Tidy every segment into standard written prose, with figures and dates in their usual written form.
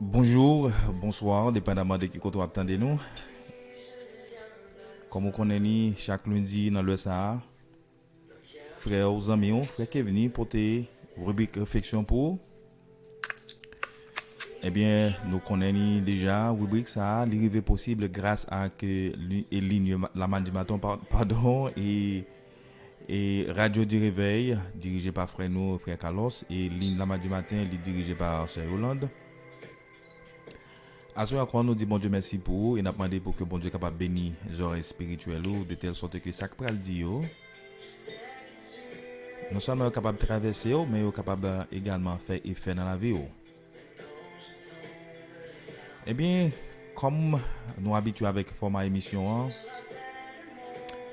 Bonjour, bonsoir, dépendamment de qui côté vous attendez nous. Comme on connaît ni chaque lundi dans le SA, frère aux amis, frère Kevin pour tes rubrique réflexion pour. Eh bien, nous connaissons déjà rubrique ça, l'arrivée possible grâce à que ligne la man du matin pardon et Radio du Réveil dirigé par frère nous frère Carlos et ligne la man du matin dirigé par Sœur Hollande. À ce moment nous dit bon Dieu merci pour vous et nous demandé pour que bon Dieu capable bénir les oreilles spirituelles de telle sorte que ça pral dit nous sommes capables de traverser mais capable également faire effet dans la vie. Eh bien, comme nous habitués avec le format émission,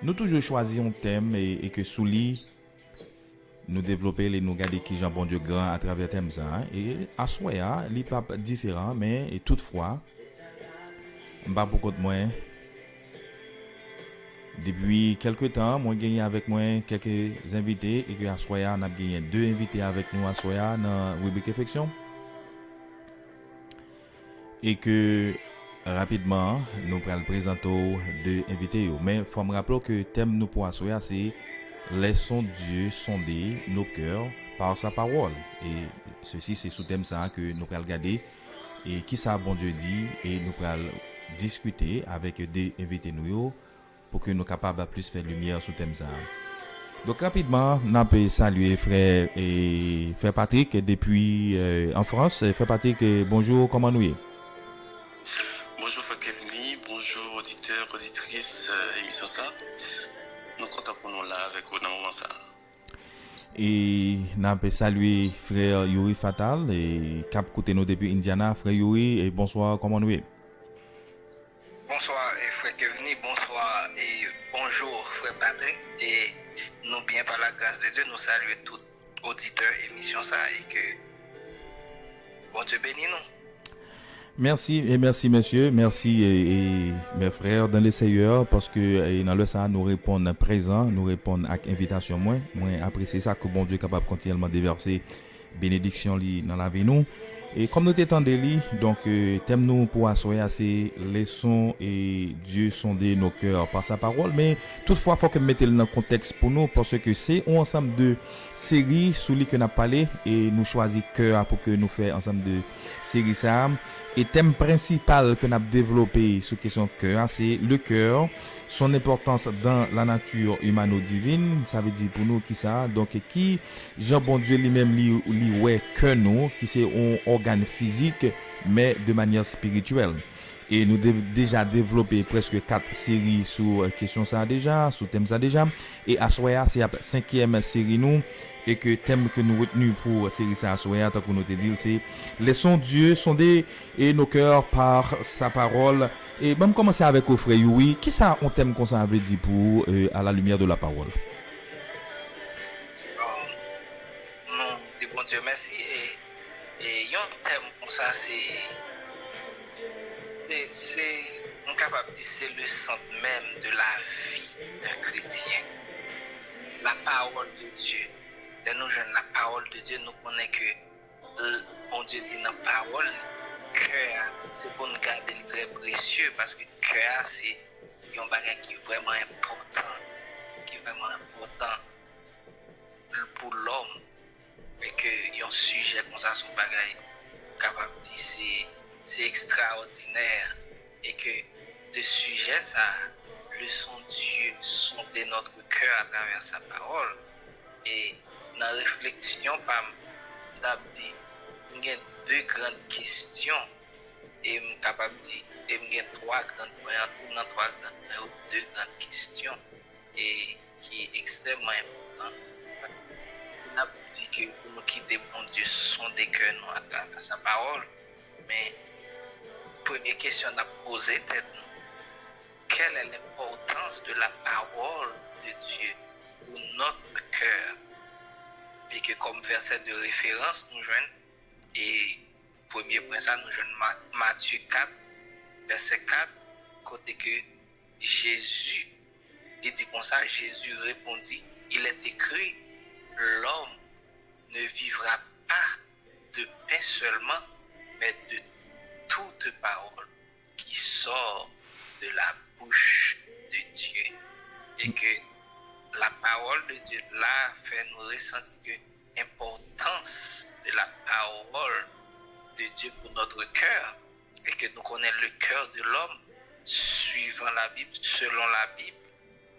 nous toujours choisissons un thème et que sous lui nous développer et nous garder qui Jean bon Dieu grand à travers le thème ça et à soi il pas différent mais et toutefois pas beaucoup de moins. Depuis quelques temps, moi gagné avec moi quelques invités et que à Soya, on a gagné deux invités avec nous à Soya dans rubrique réflexion et que rapidement nous pourrons présenter deux invités. Mais il faut me rappeler que le thème nous pour Soya c'est laissons Dieu sonder nos cœurs par sa parole et ceci c'est sous thème ça que nous pourrons regarder et qui ça bon Dieu dit et nous pourrons discuter avec des invités nous pour que nous capables de plus faire lumière sur thème ça. Donc rapidement, on peut saluer frère et frère Patrick depuis en France. Frère Patrick, bonjour, comment nous est? Bonjour Frère Kevin, bonjour auditeurs, auditrices, émission ça. Nous comptons pour nous là avec vous dans le moment ça. Et on peut saluer frère Yuri Fatal et cap côté nous depuis Indiana. Frère Yuri, et bonsoir, comment nous est? Bonsoir frère Kevin, bonsoir et bonjour frère Patrick et nous bien par la grâce de Dieu nous saluons tous auditeurs émission ça et que bon Dieu bénisse nous. Merci et merci monsieur, merci et mes frères dans les Seigneur parce que dans le ça nous répondons présent, nous répondons avec invitation moi apprécier ça que bon Dieu est capable continuellement déverser bénédiction dans la vie nous. Et comme nous t'étendons, donc thème nous pour assoyer c'est laissons et Dieu sonder nos cœurs par sa parole, mais toutefois faut que mettre dans le contexte pour nous parce que c'est un ensemble de séries sous lesquelles nous avons parlé et nous choisir cœur pour que nous fassions ensemble de séries ça. Et thème principal que nous avons développé sur question cœur, c'est le cœur, son importance dans la nature humano-divine. Ça veut dire pour nous qui ça, donc qui Jean bon Dieu lui-même lui ouais que nous, qui c'est un organe physique mais de manière spirituelle. Et nous avons déjà développé presque 4 séries sur question ça déjà, sur thème ça déjà. Et à Soya, c'est la 5e série nous. Et que le thème que nous retenons pour série ça à Soya, tant que nous te dit, c'est laissons Dieu sonder et nos cœurs par sa parole. Et même commencer avec le frère Yuri. Qui ça un thème qu'on s'en avait dit pour à la lumière de la parole? Nous disons bon Dieu merci et un thème comme ça c'est on est capable de dire c'est le centre même de la vie d'un chrétien. La parole de Dieu. De nous jeunes, la parole de Dieu, nous connaissons que bon Dieu dit dans la parole, cœur, c'est pour nous garder très précieux parce que cœur, c'est un bagage qui est vraiment important, pour l'homme. Et que un sujet comme ça, son bagage capable de dire c'est extraordinaire et que de sujet ça, le son Dieu sonder notre cœur à travers sa parole et dans la réflexion par dit il y a deux grandes questions et je capable de dire il y a trois grandes deux grandes questions et qui est extrêmement important. On a dit que pour nous quitter bon Dieu sont des cœurs nous à travers sa parole, mais première question à poser tête nous, quelle est l'importance de la parole de Dieu pour notre cœur? Et que comme verset de référence nous joignons et premier point ça nous joignons Matthieu 4 verset 4 côté que Jésus il dit comme ça, Jésus répondit, il est écrit l'homme ne vivra pas de pain seulement mais de ressenti que l'importance de la parole de Dieu pour notre cœur et que nous connaissons le cœur de l'homme suivant la Bible, selon la Bible,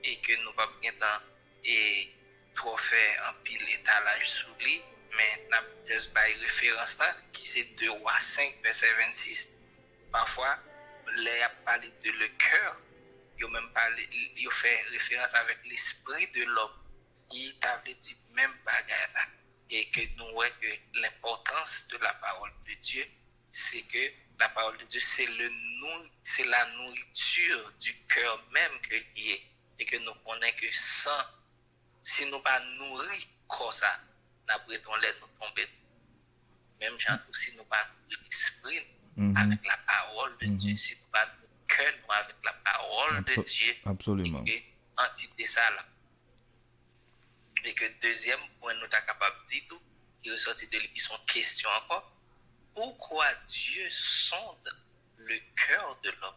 et que nous ne pouvons pas et trop faire un pile étalage sous lui, mais nous avons juste par référence là, qui c'est 2 Rois 5, verset 26. Parfois, les a parlé de le cœur, ils ont fait référence avec l'esprit de l'homme, qui t'a dit même bagarre là. Et que nous voyons que l'importance de la parole de Dieu, c'est que la parole de Dieu, c'est la nourriture du cœur même que l'il est. Et que nous connaissons que si nous pas nourris comme ça, nous pourrions nous tomber. Même si nous pas l'esprit avec la parole de Dieu, si nous pas le cœur avec la parole de Dieu, absolument. Et que entité ça là. Et que deuxième point, nous sommes capables de dire tout, qui ressortit de lui, qui sont questions encore. Pourquoi Dieu sonde le cœur de l'homme?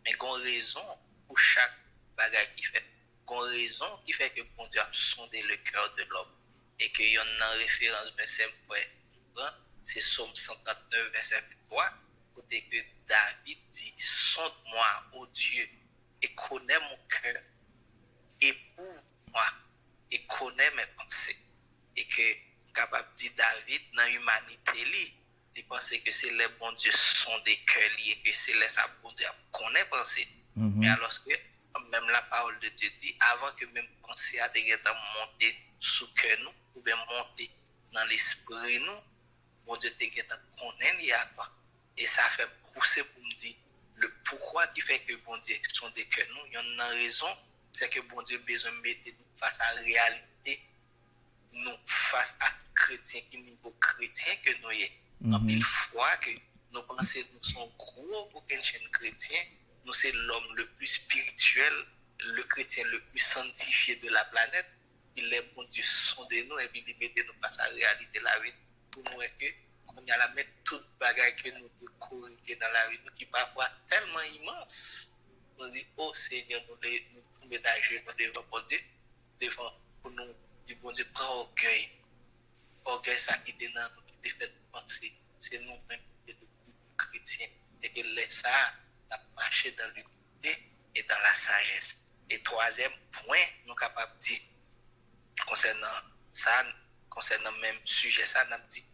Mais il y a une raison pour chaque bagage qu'il fait. Il y a une raison qui fait que bon Dieu a sondé le cœur de l'homme. Et qu'il y a une référence, verset c'est Psaume 139, verset 3, côté que David dit, sonde-moi, ô Dieu, et connais mon cœur, éprouve-moi, et connaît mes pensées. Et que, capable de dire David, dans l'humanité, il pensait que c'est les bons dieux sont des cœurs et que c'est les bon Dieu connaît pensée. Mais alors que, même la parole de Dieu dit, avant que même pensée a monté sous cœur nous, ou bien monter dans l'esprit nous, bon Dieu te connaît avant. Et ça fait pousser pour me dire, le pourquoi qui fait que bon Dieu sont des cœurs nous, il y a une raison, c'est que bon Dieu besoin de mettre face à la réalité, nous face à chrétiens qui niveau chrétien que nous sommes. En mille fois que nous pensons que nous sommes gros pour qu'un chaîne chrétien, nous c'est l'homme le plus spirituel, le chrétien le plus sanctifié de la planète. Il est bon Dieu sonder nous et puis il met nous face à la réalité de la vie. Pour nous que on y a la mettre toute bagaille que nous pouvons corriger dans la vie, nous qui parfois tellement immense. Nous dit, oh Seigneur, nous mettons à genoux devant bon Dieu, devant pour nous dire, bon Dieu, prends orgueil. Orgueil, ça qui est dans nous, qui est fait penser, c'est nous-mêmes qui sommes chrétiens. Et que laisse ça, la marcher dans l'unité et dans la sagesse. Et troisième point, nous sommes capables de dire, concernant ça, concernant le même sujet, ça, nous avons dit,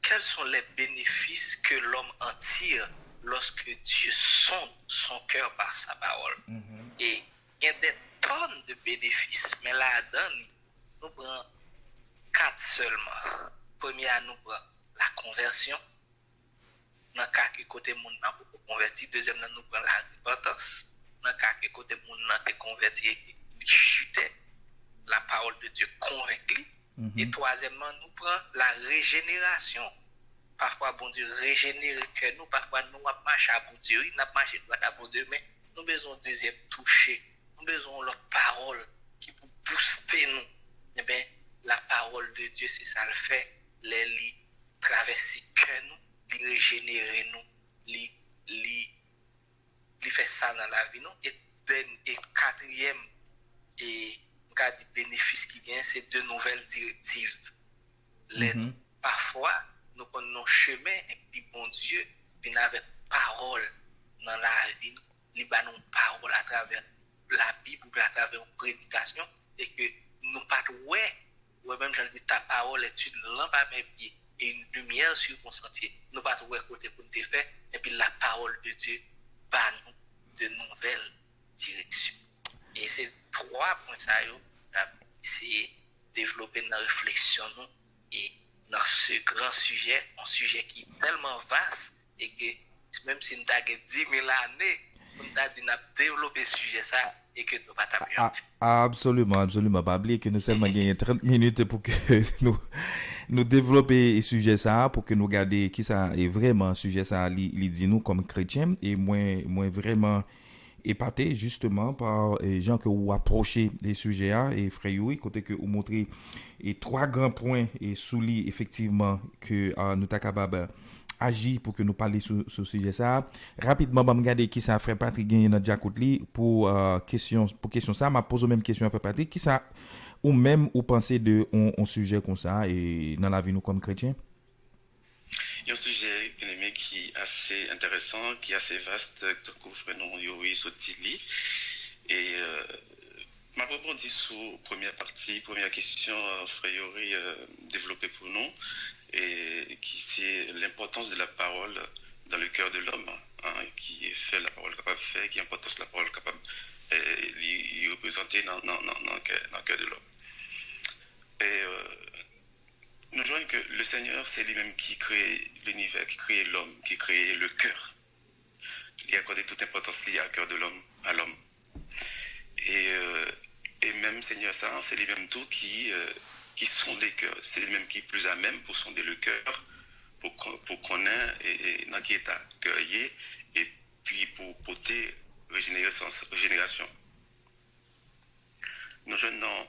quels sont les bénéfices que l'homme en tire lorsque Dieu sonde son cœur par sa parole. Et il y a des tonnes de bénéfices, mais là-dedans, nous prenons 4 seulement. Premier, nous prenons la conversion. Dans le cas que côté monde n'a pas converti. Deuxième, nous prenons la repentance. Dans le cas que côté monde n'a pas converti et chutait, la parole de Dieu convaincu. Et troisièmement, nous prenons la régénération. Parfois, bon Dieu régénère que nous, parfois nous marchons à bon Dieu, nous marchons à bon Dieu, mais nous avons besoin de deuxième toucher, nous avons besoin de leur parole qui peut booster nous. Eh bien, la parole de Dieu, c'est ça le fait, les traverser que nous, les régénérer nous, les faire ça dans la vie, nous. Et quatrième, et cas de bénéfice qui gagne, c'est de nouvelles directives. Parfois, nous prenons nos chemins et puis bon Dieu vient avec parole dans la vie, il va nous parole à travers la Bible ou à travers une prédication et que nous pas même je le dis, ta parole est une lampe à mes pieds et une lumière sur mon sentier. Nous pas côté pour nous faire et puis la parole de Dieu va nous de nouvelles directions. Et ces 3 points ça c'est développer nos réflexions nous et dans ce grand sujet, un sujet qui est tellement vaste et que même si nous avons 10 000 années, nous avons développé ce sujet ça et que nous pas taper. Absolument. Pas oublier que nous seulement gagné 30 minutes pour que nous développer ce sujet ça, pour que nous garder qui ça est vraiment sujet ça, il dit nous comme chrétiens et moins vraiment épaté justement par les gens que vous approchez des sujets et frère côté que vous montrez et 3 grands points et soulignent effectivement que nous sommes capables d'agir pour que nous parlions sur ce sujet ça rapidement. Je vais regarder qui ça frère Patrick gagné dans Jacotli pour question ça m'a posé même question à frère Patrick qui ça ou même ou penser de un sujet comme ça et dans la vie nous comme chrétiens? Il y a un sujet, bien aimé, qui est assez intéressant, qui est assez vaste, que couvre non Yori Sotili. Et ma rebondit sur première partie, première question, frère Yori développée pour nous, et qui c'est l'importance de la parole dans le cœur de l'homme, hein, qui fait la parole capable de faire, qui importance la parole capable de représenter dans le cœur de l'homme. Et nous voyons que le Seigneur, c'est lui-même qui crée l'univers, qui crée l'homme, qui crée le cœur. Il a accordé toute importance liée au cœur de l'homme, à l'homme. Et même Seigneur, ça, c'est lui-même tout qui sonde les cœurs. C'est lui-même qui est plus à même pour sonder le cœur, pour connaître et dans qui état cœur et puis pour porter régénération. Nous jeunes dans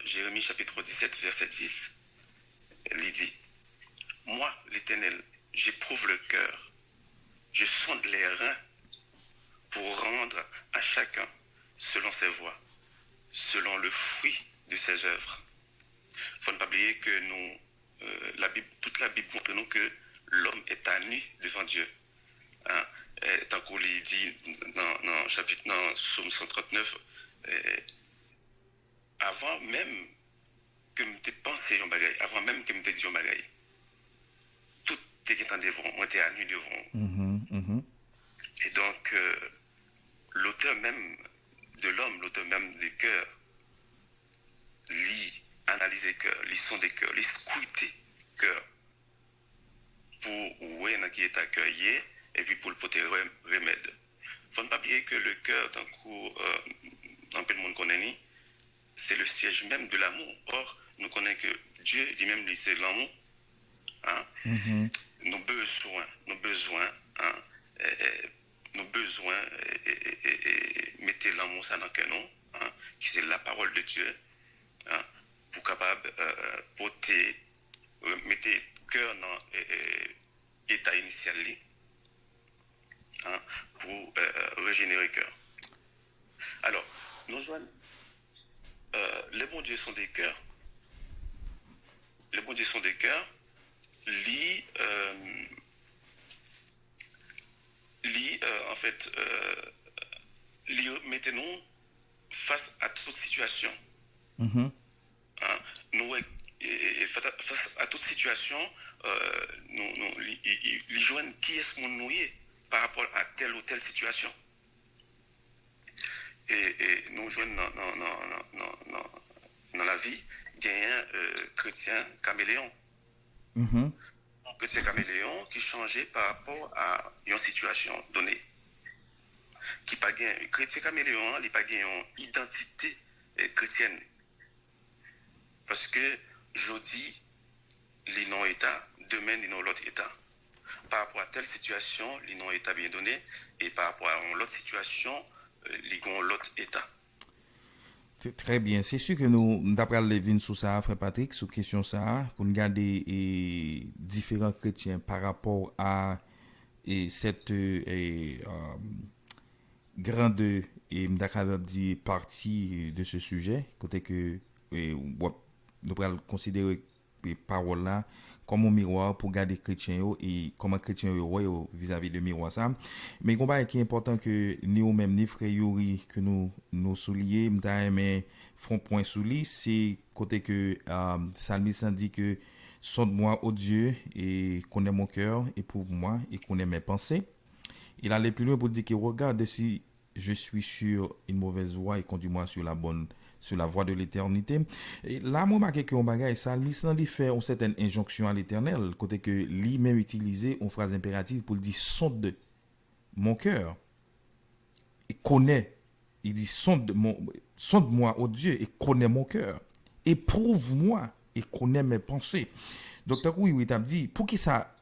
Jérémie chapitre 17, verset 10. Il dit, moi, l'Éternel, j'éprouve le cœur, je sonde les reins pour rendre à chacun selon ses voies, selon le fruit de ses œuvres. Il ne faut pas oublier que nous, toute la Bible montre nous que l'homme est à nu devant Dieu. Hein? Tant qu'on lui dit dans Psaume 139, avant même que je t'ai pensé un bagaille, avant même que je t'ai dit un bagaille, tout est en devant, moi t'es à nu devant. Et donc, l'auteur même de l'homme, l'auteur même des cœurs, lit, analyse les cœurs, lit son des cœurs, lit scruter cœur, pour où est qui est accueilli, et puis pour le porter remède. Il ne faut pas oublier que le cœur, d'un coup, dans le monde qu'on est, c'est le siège même de l'amour. Or, nous connaissons que Dieu, lui-même, lui, c'est l'amour. Hein? Nos besoins, hein? Nos besoins, mettez l'amour ça dans le cœur, hein? Qui c'est la parole de Dieu, hein? Pour capable porter, mettre cœur dans l'état initial, hein? Pour régénérer le cœur. Alors, nous joignons. Les bons dieux sont des cœurs. Les bons dieux sont des cœurs. En fait, mettez-nous face à toute situation. Hein? Nous, face à toute situation, ils joignent qui est-ce qu'on nous est par rapport à telle ou telle situation. Et nous jouons dans la vie, il y a un chrétien caméléon. Chrétien caméléon qui changeait par rapport à une situation donnée. Qui pas gain, chrétien caméléon, il n'a pas une identité chrétienne. Parce que jeudi, il y a un état, demain, il y a l'autre état. Par rapport à telle situation, il y a un état bien donné, et par rapport à l'autre situation, ligon l'autre état. Très bien. C'est sûr que nous, d'après Levin sur ça, frère Patrick, sur question ça, pour nous garder différents chrétiens par rapport à cette grande partie de ce sujet, côté que nous pourrons considérer les paroles là comme un miroir pour garder les chrétiens et comment les chrétiens vis-à-vis de miroir ça. Mais il y a qui est important que nous même ni frère Yuri que nous soulier, mais font point sous lui, c'est côté que Salmis dit que sonde-moi ô Dieu et connais mon cœur et prouve moi et connais mes pensées. Il allait plus loin pour dire que regarde si je suis sur une mauvaise voie et conduis-moi sur la voie de l'éternité. Et là, moi, marqué que on bagaille, ça, l'Islam fait une certaine injonction à l'éternel, côté que lui-même utilisé une phrase impérative pour dire sonde mon cœur et connais. Il dit sonde-moi, ô Dieu, et connais mon cœur. Éprouve-moi et connais mes pensées. Donc, tant oui, il t'a dit, pour qui ça,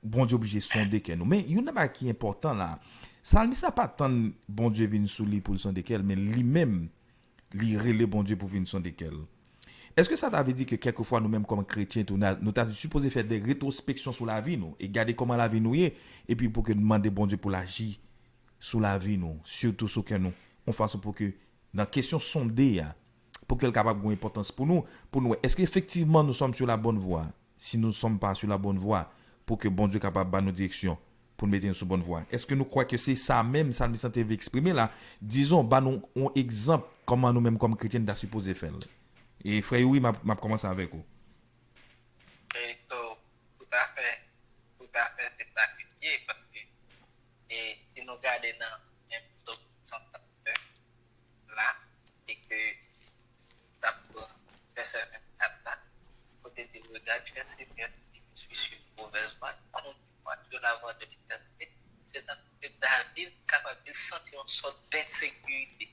bon Dieu obligé de sonder que nous. Mais il y en a pas qui est important là. Ça ne pas tant bon Dieu vient sous lui pour le sonder qu'elle, mais lui-même, le bon Dieu pour venir sonder qu'elle. Est-ce que ça t'avait dit que quelquefois nous-mêmes comme chrétiens, nous sommes supposés faire des rétrospections sur la vie nous et regarder comment la vie nous est et puis pour que demander bon Dieu pour l'agir sur la vie nous, surtout sur que nous on fasse pour que dans la question sondée pour qu'elle capable d'avoir une importance pour nous. Est-ce qu'effectivement nous sommes sur la bonne voie? Si nous ne sommes pas sur la bonne voie, pour que bon Dieu capable de nous direction, pour nous mettre sur la bonne voie. Est-ce que nous croyons que c'est ça même, ça nous sommes exprimer là? Disons, nous un exemple comment nous-mêmes comme chrétiens nous supposé faire. Et frère, oui, m'a commencé avec vous. Et donc, tout à fait, c'est ça qui est, parce que si nous regardons dans un top 132 là, et que ça peut faire ça, là, côté de regarde, tu es bien, je suis sur une mauvaise voie, continue-moi sur la voie de l'éternité. C'est dans que David est capable de sentir une sorte d'insécurité.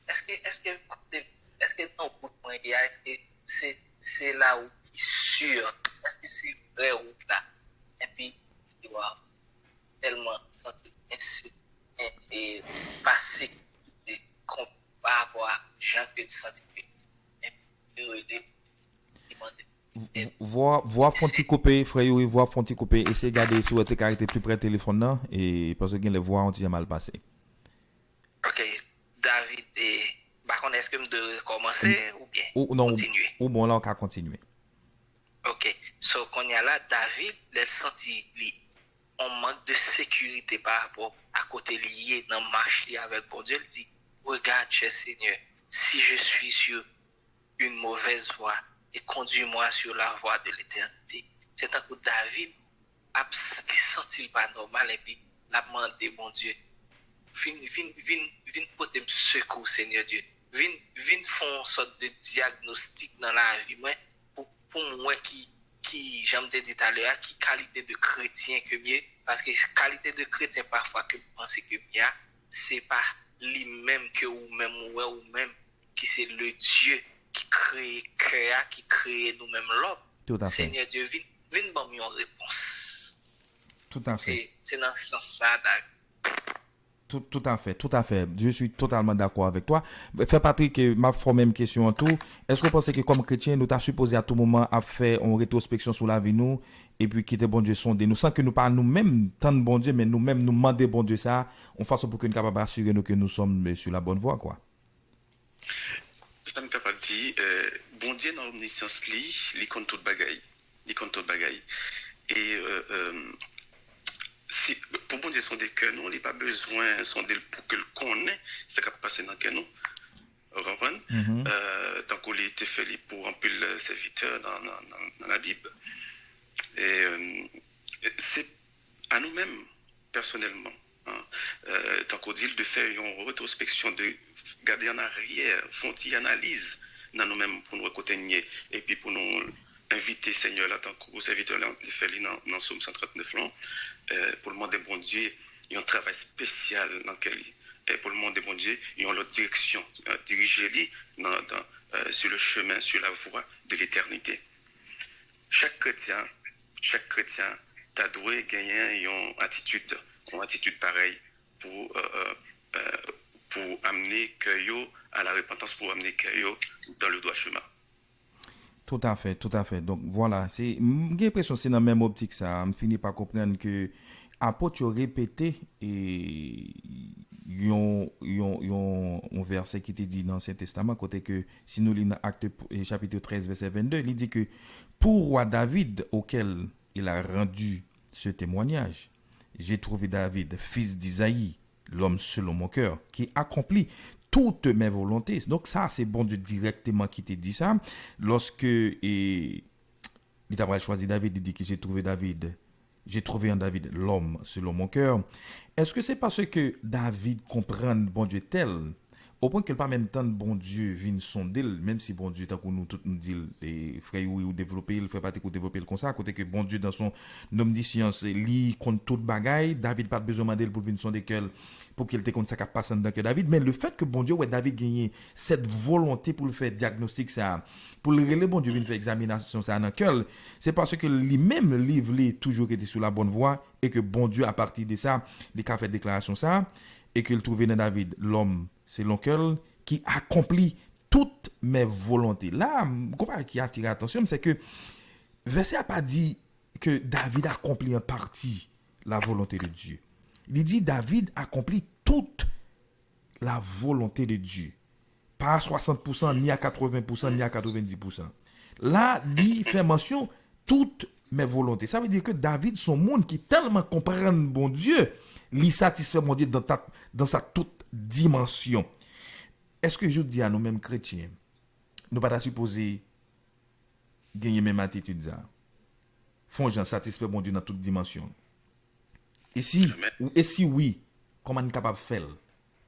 Est-ce que dans le point, est-ce que c'est là où il est sûr? Est-ce que c'est vrai ou là? Et puis, tu vois, tellement sentir et passer par rapport à gens que tu sens Voir Fonti couper, frère, oui, voir Fonti couper, essayer de garder sur tes caractères plus près téléphone là, et parce que les voix ont déjà mal passé. Ok, David, est-ce que je dois recommencer ou bien non, continuer? Ou bon, là, on va continuer. Ok, so qu'on y a là, David, il a senti un manque de sécurité par rapport à côté lié dans le marché avec bon Dieu. Il dit, regarde, cher Seigneur, si je suis sur une mauvaise voie et conduis-moi sur la voie de l'éternité. C'est un coup David a senti pas normal et puis l'a demandé bon Dieu, viens porter secours Seigneur Dieu. Viens faire une sorte de diagnostic dans la vie moi pour moi qui j'aime te dire tout à l'heure qui qualité de chrétien que mieux parce que qualité de chrétien parfois que penser que bien c'est pas lui-même que ou même qui c'est le Dieu qui crée nous-mêmes l'homme. Tout à fait. Seigneur Dieu, viens donner une réponse. Tout à fait. C'est dans ce sens-là, Tout à fait. Je suis totalement d'accord avec toi. Fait Patrick, ma même question en tout. Est-ce que vous pensez que comme chrétien, nous t'as supposé à tout moment à faire une rétrospection sur la vie nous et puis quitter bon Dieu sonder nous sans que nous pas nous-mêmes tant de bon Dieu, mais nous-mêmes nous demander bon Dieu ça, en façon pour que nous capable assurer nous que nous sommes sur la bonne voie quoi. Ça me capable de dire, bon Dieu dans l'omniscience, il compte tout bagaille. Et pour bon Dieu son des cœurs, non, il n'a pas besoin sonder pour que le connaisse, c'est capable de passer dans le cœur, non. Vous comprenez? Tant qu'on a été fait pour remplir le serviteur dans la Bible. Et c'est à nous-mêmes, personnellement, tant qu'on dit de faire une rétrospection, de garder en arrière, font une analyse dans nous-mêmes pour nous reconnaître et puis pour nous inviter Seigneur là tant que serviteur le fait dans Somme 139 là pour le monde de bon Dieu il y a un travail spécial dans lequel et pour le monde de bon Dieu il y a l'autre direction diriger sur le chemin sur la voie de l'éternité. Chaque chrétien t'a doué gagner une attitude pareille pour amener Keyo à la repentance, pour amener Keyo dans le droit chemin. Tout à fait. Donc voilà, j'ai l'impression que c'est dans la même optique ça. Je finis par comprendre que apôtre a répété et un verset qui était dit dans l'Ancien Testament côté que si nous lisons Acte chapitre 13 verset 22, il dit que pour roi David auquel il a rendu ce témoignage, j'ai trouvé David fils d'Isaïe, l'homme selon mon cœur, qui accomplit toutes mes volontés. Donc ça, c'est bon Dieu directement qui te dit ça. Lorsque il a choisi David, il dit que j'ai trouvé en David l'homme selon mon cœur. Est-ce que c'est parce que David comprend bon Dieu tel, au point qu'il pas même temps de bon Dieu vient sonder, même si bon Dieu, tant que nous tous nous dit, les frères ou développer, il fait pas que développer le comme ça, à côté que bon Dieu dans son omniscience, lit contre toute bagaille, David pas besoin de demander pour venir sonder quel pour qu'il te compte ça qui passe dans que David, mais le fait que bon Dieu ouais David gagné cette volonté pour le faire diagnostic ça, pour le relever bon Dieu vient faire examination ça dans cœur, c'est parce que lui-même livre toujours été sur la bonne voie et que bon Dieu à partir de ça, il a fait déclaration ça et qu'il trouvait dans David l'homme selon cœur qui accomplit toutes mes volontés. Là, qui a attiré l'attention, c'est que verset n'a pas dit que David accomplit en partie la volonté de Dieu. Il dit David accomplit toute la volonté de Dieu. pas à 60%, ni à 80%, ni à 90%. Là, il fait mention toutes mes volontés. Ça veut dire que David, son monde qui tellement comprend bon Dieu, lui satisfait mon Dieu dans sa toute dimension. Est-ce que je dis à nous-mêmes chrétiens, nous pas supposer gagner même attitude ça? Font gens satisfait mon Dieu dans toute dimension. Et si oui, comment nous capable de faire?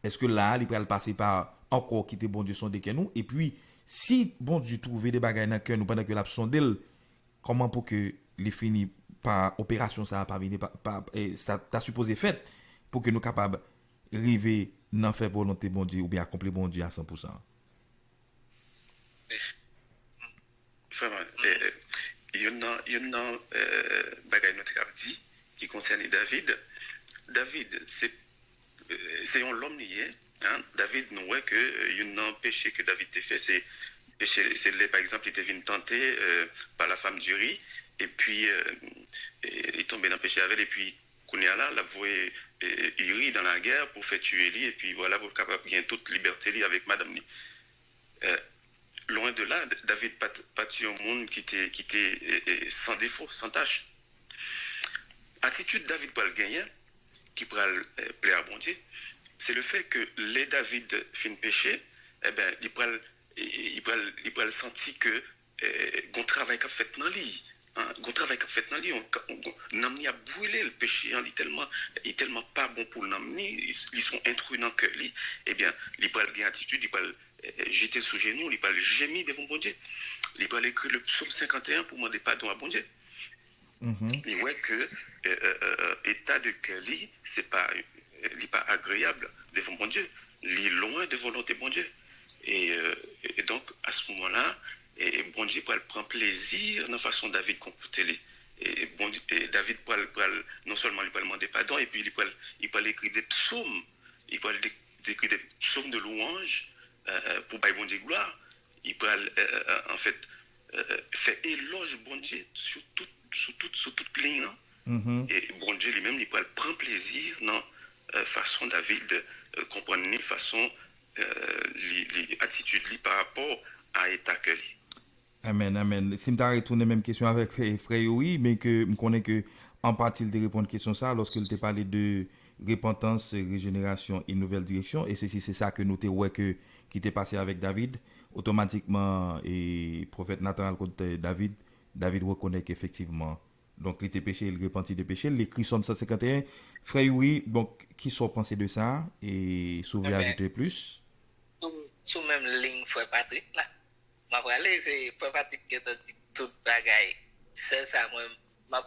Est-ce que là, il peut passer par encore quitter bon Dieu son que nous? Et puis, si bon Dieu trouve des bagages dans le cœur nous pendant que l'a sondel, comment pour que les fini par opération ça pas venir ça t'a supposé fait pour que nous capables arriver dans faire volonté bon Dieu ou bien accomplir bon Dieu à 100%. Vraiment, il y en a bagaille notre dit qui concerne David. David, c'est un homme lié. Hein? David, nous voit que il y a un péché que David a fait, c'est par exemple, il était venu tenter par la femme d'Uri, et puis il est tombé dans le péché avec elle, et puis Kounia l'a voué Uri dans la guerre pour faire tuer lui, et puis voilà, pour capable de gagner toute liberté lui avec madame lui. Loin de là, David pas tué un monde qui était sans défaut, sans tâche. Attitude David pour le gagner, qui pourra plaire à bon Dieu, c'est le fait que les David fin péché, eh ben, il pourra sentir que qu'on travail qu'a fait dans lui, qu'on travail qu'a fait dans lui, on a brûlé le péché, il est tellement pas bon pour l'amener, ils sont intrus dans le cœur, eh bien, il pourra gagner attitude, il pourra jeter sous genoux, il pourra gémir devant bon Dieu, il pourra écrire le psaume 51 pour demander pardon à bon Dieu. Il voit que état de cœur, c'est pas agréable devant bon Dieu, il est loin de volonté bon Dieu. Et donc, à ce moment-là, bon Dieu prend plaisir dans la façon David comporter. Et David non seulement il peut demander pardon, et puis il peut écrire des psaumes, il peut écrire des psaumes de louange pour bailler bon Dieu gloire. Il peut en fait faire éloge bon Dieu sur toute ligne. Et bon Dieu lui-même, il peut prendre plaisir dans la façon David comprendre une façon attitude par rapport à l'état que lui. Amen. Si je retourne même question avec frère oui, mais que je connais que en partie il te répond à la question ça lorsqu'il t'a parlé de repentance, régénération et nouvelle direction, et c'est ça que nous t'ai qui t'est passé avec David automatiquement, et prophète Nathan contre David reconnaît qu'effectivement donc il était péché, il repentit de péché, l'écrit Somme 151. Frère oui, donc qui sont pensés de ça et sauver ajouter plus sous même ligne frère Patrick là m'a parlé c'est frère Patrick qui a dit toute bagaille c'est ça moi m'a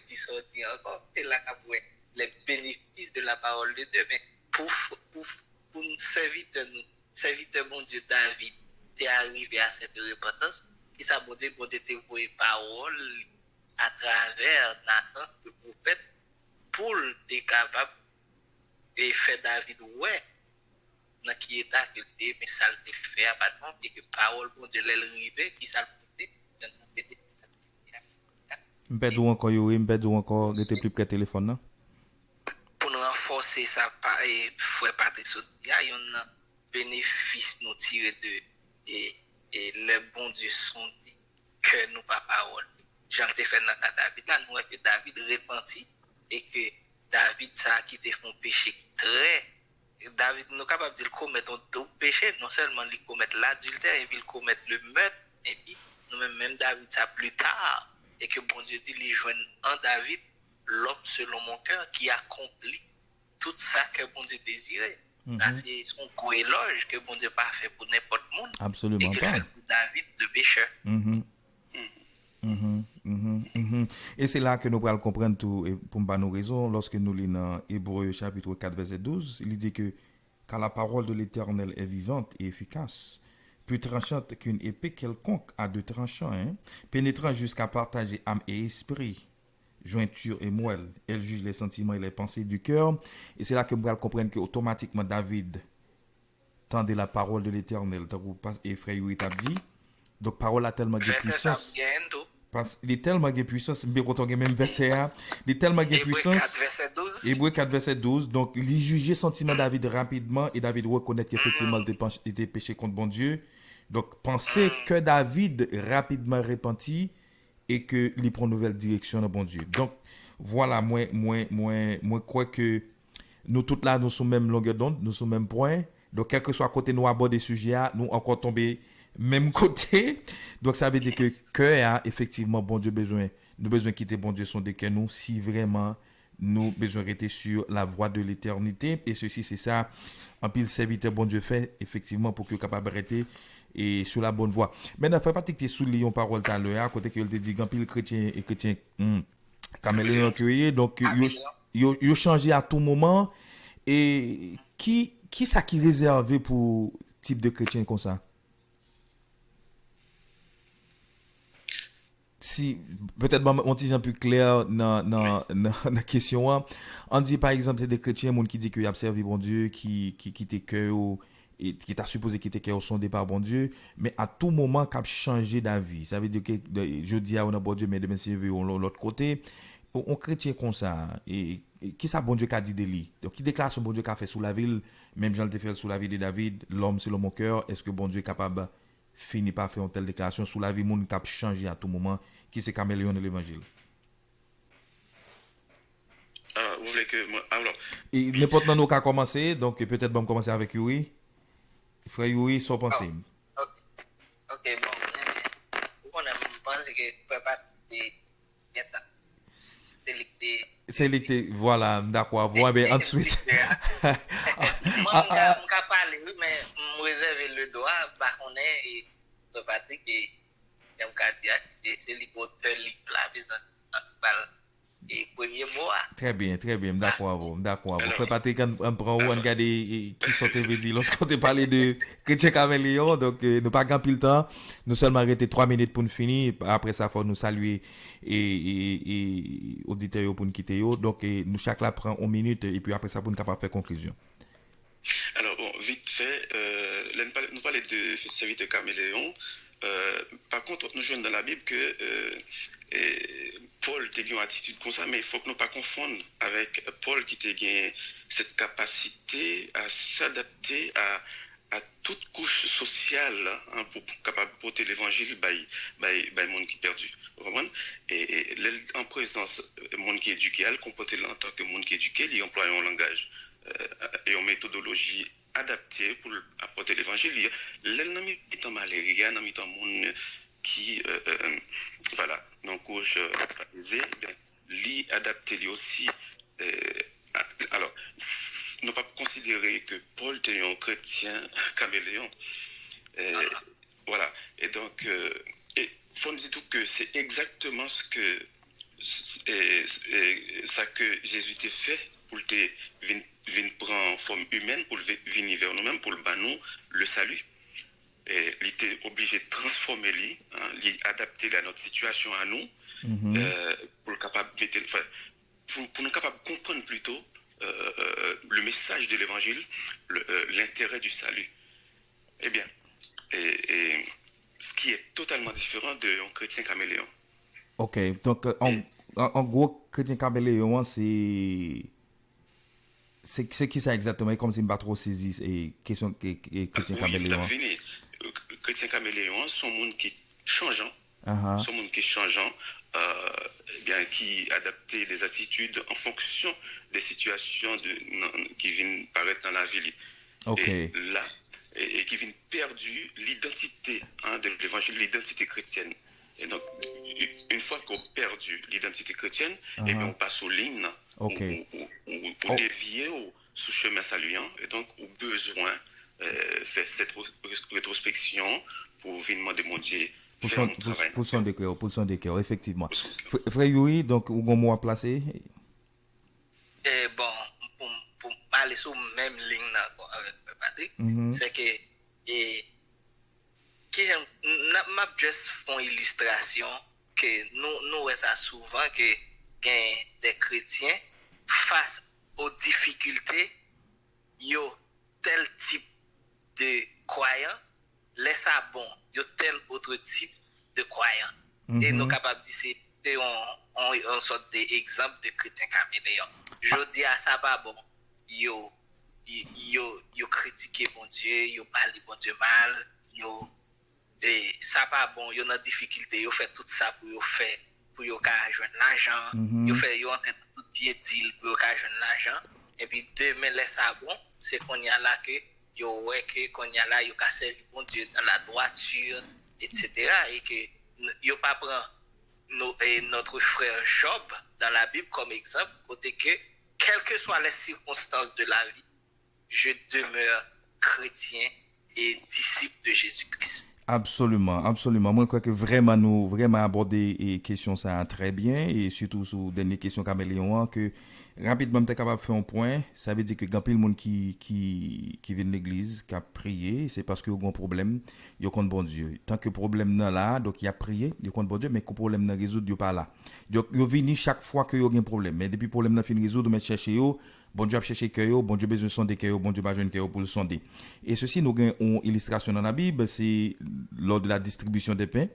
dit sortir encore c'est là qu'après les bénéfices de la parole de Dieu, mais pour nous serviteur mon Dieu David t'es arrivé à cette repentance qui ça bon Dieu te voyer parole à travers Nathan le prophète pour être capable de faire David ouais dans qui état que t'es mais ça le fait à pas et que parole bon Dieu l'arriver qui ça le M'pèdou encore était plus près téléphone là pour nous renforcer ça et frère Patrick il y a un bénéfice nous tirer de et le bon Dieu son que nous pas parole Jean te fait dans David là nous que David repentit et que David ça qui te font péché très David nous capable de commettre un double péché non seulement il commettre l'adultère et puis il commettre le meurtre et puis nous même David ça plus tard et que bon Dieu dit les joindre en David l'homme selon mon cœur qui accomplit tout ça que bon Dieu désirait. C'est son gros éloge que bon Dieu pas fait pour n'importe monde. Absolument et que pas. fait pour David le pécheur. Et c'est là que nous pourrons comprendre tout, et pour nous raison, lorsque nous lisons dans Hébreux chapitre 4, verset 12, il dit que car la parole de l'Éternel est vivante et efficace, plus tranchante qu'une épée quelconque à deux tranchants, pénétrant jusqu'à partager âme et esprit, jointure et moelle. Elle juge les sentiments et les pensées du cœur. Et c'est là que nous pourrons comprendre que automatiquement David tendait la parole de l'Éternel, et frère Yuri t'a dit. Donc parole a tellement de puissance. Parce il est tellement de puissance, mais quand on a même verset, il est tellement de puissance. Verset 12. Hébreux 4, verset 12. Donc, il jugeait sentiment David rapidement et David reconnaît qu'effectivement il était péché contre bon Dieu. Donc, pensez que David rapidement repentit et que il prend une nouvelle direction dans bon Dieu. Donc, voilà, moi, crois que nous tous là, nous sommes même longueur d'onde, nous sommes même point. Donc, quel que soit côté nous aborder des sujets, nous encore tomber même côté. Donc, ça veut dire que effectivement, bon Dieu besoin, nous besoin quitter bon Dieu son de que nous, si vraiment nous besoin rester sur la voie de l'éternité. Et ceci, c'est ça, en pile serviteur bon Dieu fait, effectivement, pour que capable rester et sur la bonne voie. Maintenant, il faut pas que tu soulignes une parole tout à l'heure, à côté que te dit, en pile chrétien et chrétien, caméléon créé, donc, il changé à tout moment. Et qui ça qui réservé pour type de chrétien comme ça? Si peut-être on dit un peu clair dans la question, hein. On dit par exemple c'est des chrétiens monde qui dit qu'il a servi bon Dieu qui quitte cœur et qui t'a supposé quitter cœur son départ bon Dieu, mais à tout moment qu'a changé d'avis. Ça veut dire que je dis à on a bon Dieu mais demain c'est l'autre côté. On chrétien comme ça et qui ça bon Dieu qu'a dit de lui. Donc qui déclare son bon Dieu qu'a fait sous la ville, même Jean le fait sous la ville de David, l'homme c'est l'homme au cœur, est-ce que bon Dieu est capable finit par faire une telle déclaration sous la vie monde qui a changé à tout moment qui c'est caméléon de l'évangile. Ah, vous voulez que moi alors Et n'importe nous qu'à commencer, donc peut-être bon commencer avec Yuri. Frère Yuri, sans penser. Ok, bon. On pense que pas c'est l'été, voilà, d'accord. Voilà, ben ensuite. Moi, je parle, mais je réserve le droit, on est, et je ne pas dire que c'est l'hypothèse, et premier mot. Très bien, d'accord. Vous faites partie quand on prend ou on regarde qui sont dit lorsqu'on te parle de chrétien caméléon, donc nous pas gagner le temps, nous seulement arrêter 3 minutes pour nous finir, après ça faut nous saluer et auditeurs pour nous quitter donc nous chaque là prend 1 minute et puis après ça pour nous capable faire conclusion. Alors bon, vite fait, nous parler de serviteur caméléon. Par contre, nous jouons dans la Bible que Paul a une attitude comme ça, mais il faut que nous ne pas confondre avec Paul qui a cette capacité à s'adapter à toute couche sociale, hein, pour capable porter l'évangile par monde qui est perdu. Et en présence du monde qui est éduqué, elle comporte en tant que monde qui est éduqué, il emploie un langage et une méthodologie adaptée pour apporter l'évangile. L'ennemi est en malaria, l'ennemi est en monde qui voilà, donc couche lui adapté lui aussi. Alors, ne pas considérer que Paul était un chrétien caméléon. Voilà, et donc il faut dire tout que c'est exactement ce que ça que Jésus t'a fait pour te venir prendre forme humaine, pour venir vers nous-mêmes, pour nous le salut. Et il était obligé de transformer lui, hein, adapter à notre situation à nous, pour capable pour nous capable de comprendre plutôt le message de l'évangile, l'intérêt du salut. Eh bien, et ce qui est totalement différent d'un chrétien caméléon. Ok, donc en gros, chrétien caméléon, c'est qui ça exactement? Comme si je ne pas trop saisi et question chrétien caméléon. Chrétien caméléon sont monde qui changeant, sont monde qui changeant, bien qui adaptent les attitudes en fonction des situations qui viennent paraître dans la vie. Okay. Et là, et qui viennent perdu l'identité, hein, de l'évangile, l'identité chrétienne. Et donc, une fois qu'on a perdu l'identité chrétienne, et bien on passe aux lignes, pour dévier sous chemin saluant, et donc au besoin faire cette rétrospection pour venir demander mon Dieu. Pour son décœur, effectivement. Frère Yuri, donc, où on mot à placer? Bon, pour aller sur la même ligne avec Patrick, c'est que m'a juste fait une illustration que nous voyons souvent que des chrétiens face aux difficultés, il y a tel type de croyants, laisse ça bon, il y a tel autre type de croyants. Et nous sommes capables de dire c'est une sorte d'exemple de chrétien caméléon. Je dis à ça pas bon, yo critiquer bon Dieu, yo parler bon Dieu mal, yo et ça pas bon, yo dans difficulté, yo fait tout ça pour yo faire pour yo ka joindre l'argent, yo en train tout bien deal pour yo ka joindre l'argent et puis demain laisse ça bon, c'est qu'on y a là que yo ouais que qu'on y a là yo ka servir bon Dieu dans la droiture etc. et que yo pas prend notre frère Job dans la Bible comme exemple, côté que quelles que soient les circonstances de la vie, je demeure chrétien et disciple de Jésus-Christ. Absolument, absolument. Moi, je crois que nous vraiment abordé les questions ça très bien et surtout sur les dernières questions caméléon que rapidement tu es capable de faire un point. Ça veut dire que quand il y a monde qui vient de l'église, qui a prié, c'est parce qu'il y a un problème, il y a un bon Dieu. Tant que le problème n'est là, donc il a prié, il y a un bon Dieu, mais que le problème n'est résoudre, il n'est pas là. Donc il vient chaque fois qu'il y a un problème, mais depuis le problème n'est fini résoudre, mais chercher bon Dieu a cherché cœur, bon Dieu besoin sonder cœur, bon Dieu pas besoin cœur pour le sonder. Et ceci nous avons une illustration dans la Bible, c'est lors de la distribution des pains,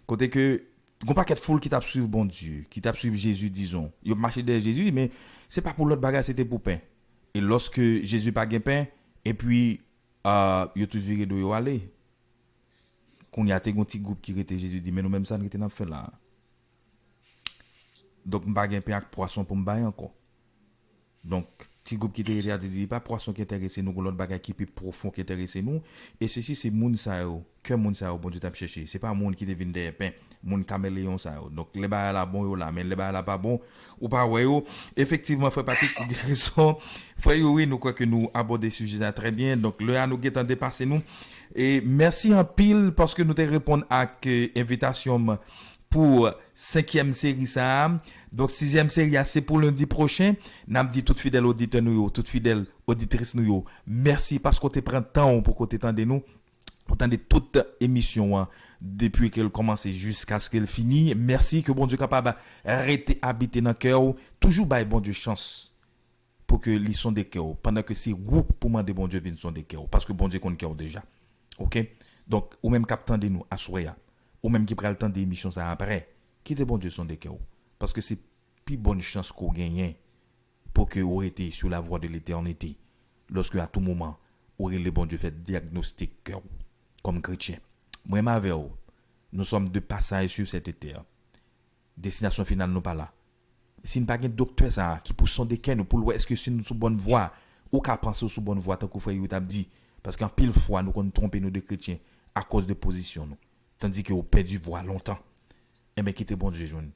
côté que il y a un paquet de foule qui t'a suivi bon Dieu, qui t'a suivi Jésus disons. Il a marché derrière Jésus mais c'est pas pour l'autre bagage, c'était pour pain. Et lorsque Jésus pas gain pain et puis il a tout viré de yo aller. Qu'on y a un petit groupe qui était Jésus dit mais nous même ça nous était n'a fait là. Donc pas gain pain avec poisson pour me bailler encore. Donc, petit groupe qui était dit pas poisson qui intéresse nous, l'autre bagage qui plus profond qui intéresse nous. Et ceci, c'est moun sa yo, que moun sa yo, bon Dieu t'a cherché. C'est pas moun qui devine des pains, moun caméléon sa yo. Donc, les bagage là bon yo là, mais les bagage là pas bon, ou pas ouais yo. Effectivement, frère Patrick, raison. Frère oui, nous crois que nous abordons ce sujet très bien. Donc, le a nous qui est dépassé nous. Et merci en pile parce que nous te répondre à invitation pour 5e série ça. Donc 6e série c'est pour lundi prochain. N'a dit tout fidèle auditeur nous, toute fidèle auditrice nous. Merci parce que tu prends temps pour que tu attendez nous. Attendez toute émission depuis qu'elle commence jusqu'à ce qu'elle finisse. Merci que bon Dieu capable rester habité dans cœur, toujours bail bon Dieu chance pour que les sont des cœurs pendant que c'est vous pour demander bon Dieu vienne son des cœurs parce que bon Dieu connaît cœur déjà. OK? Donc ou même captant de nous à soya. Ou même qui prend le temps d'émission ça après, qui de bon Dieu sont des cœurs. Parce que c'est plus bonne chance qu'on gagne pour que vous été sur la voie de l'éternité. Lorsque à tout moment, vous le bon Dieu fait diagnostic cœur comme chrétien. Moi, avec vous, nous sommes de passage sur cette terre. Destination finale, nous pas là. Si nous pas un docteur ça, qui pousse son décès, nous pour est-ce que si nous sommes bonne voie, ou qu'à penser sur bonne voie, tant que frère vous t'a dit. Parce qu'en pile fois, nous qu'on tromper nous de chrétiens à cause de position nous. Tandis que vous perdu voix longtemps. Et mais quittez bon Dieu jeune.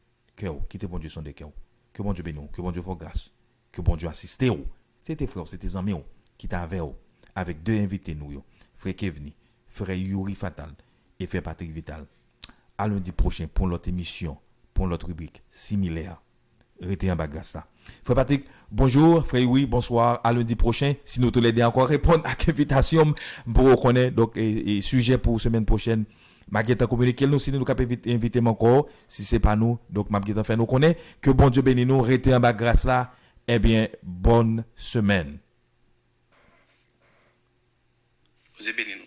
Quittez bon Dieu son de cœur. Que bon Dieu bénisse, que bon Dieu fasse grâce. Que bon Dieu assiste vous. C'est tes frères, c'est tes amis qui t'a avec deux invités nous. Frère Kevni, frère Yuri Fatal et frère Patrick Vital. À lundi prochain pour l'autre émission, pour l'autre rubrique similaire. Restez en bas grâce là. Frère Patrick, bonjour. Frère Yuri, bonsoir. À lundi prochain. Si nous te l'aidons encore répondre à l'invitation pour connaître donc et sujet pour semaine prochaine. Maguette communiquer nous si nous capable inviter encore si c'est pas nous donc Maguette fait nous connaît que bon Dieu bénisse nous rester en bas grâce là eh bien bonne semaine. Vous êtes bénis.